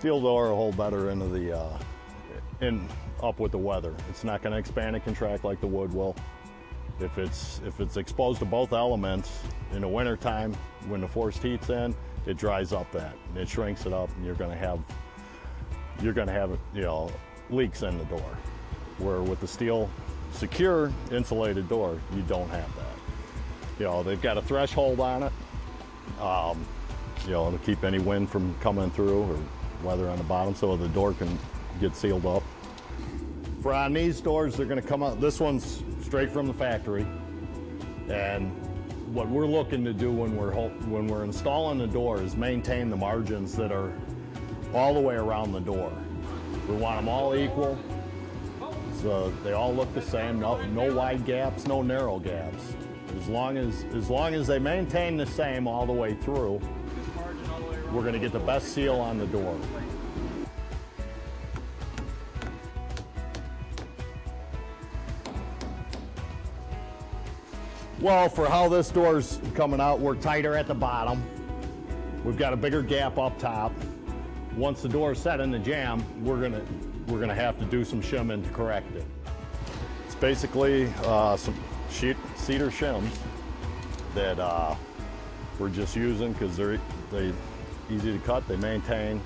Steel door will hold better into the up with the weather. It's not going to expand and contract like the wood will. If it's exposed to both elements in the winter time, when the forced heat's in, it dries up that and it shrinks it up, and you're going to have leaks in the door. Where with the steel secure insulated door, you don't have that. They've got a threshold on it, to keep any wind from coming through or weather on the bottom, so the door can get sealed up. For on these doors, they're going to come out. This one's straight from the factory, and what we're looking to do when we're installing the door is maintain the margins that are all the way around the door. We want them all equal, so they all look the same. No wide gaps, no narrow gaps. As long as they maintain the same all the way through, we're going to get the best seal on the door. Well, for how this door's coming out, we're tighter at the bottom. We've got a bigger gap up top. Once the door is set in the jamb, we're gonna have to do some shimming to correct it. It's basically some cedar shims that we're just using because they're easy to cut. They maintain.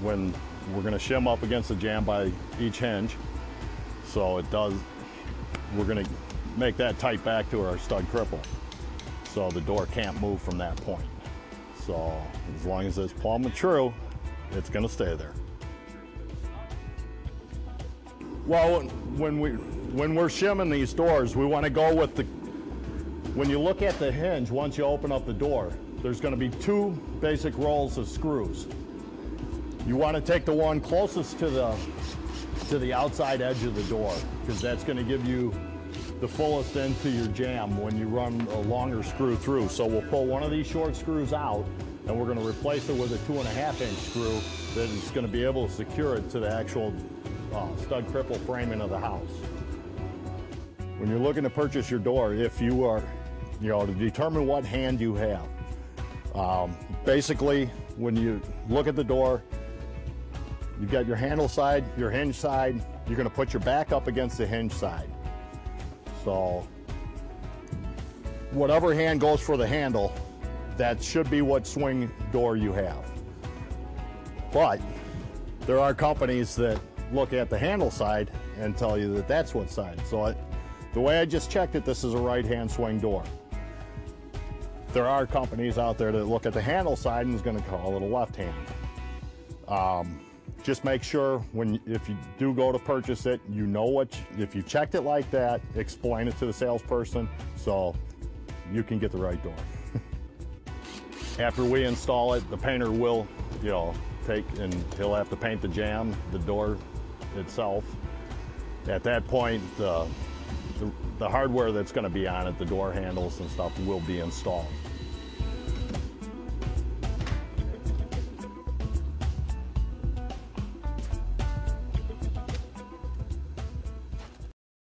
When we're gonna shim up against the jamb by each hinge, so it does. We're gonna make that tight back to our stud cripple, so the door can't move from that point. So as long as it's plumb and true, it's going to stay there. Well, when we're shimming these doors, we want to go with when you look at the hinge, once you open up the door, there's going to be two basic rolls of screws. You want to take the one closest to the outside edge of the door, because that's going to give you the fullest into your jamb when you run a longer screw through. So we'll pull one of these short screws out, and we're going to replace it with a 2.5-inch screw that is going to be able to secure it to the actual stud cripple framing of the house. When you're looking to purchase your door, if you are, to determine what hand you have, basically when you look at the door, you've got your handle side, your hinge side. You're going to put your back up against the hinge side. So whatever hand goes for the handle, that should be what swing door you have. But there are companies that look at the handle side and tell you that that's what side. So the way I just checked it, this is a right-hand swing door. There are companies out there that look at the handle side and is going to call it a left hand. Just make sure if you do go to purchase it, you know if you checked it like that, explain it to the salesperson so you can get the right door. After we install it, the painter will, take and he'll have to paint the jamb, the door itself. At that point, the hardware that's going to be on it, the door handles and stuff, will be installed.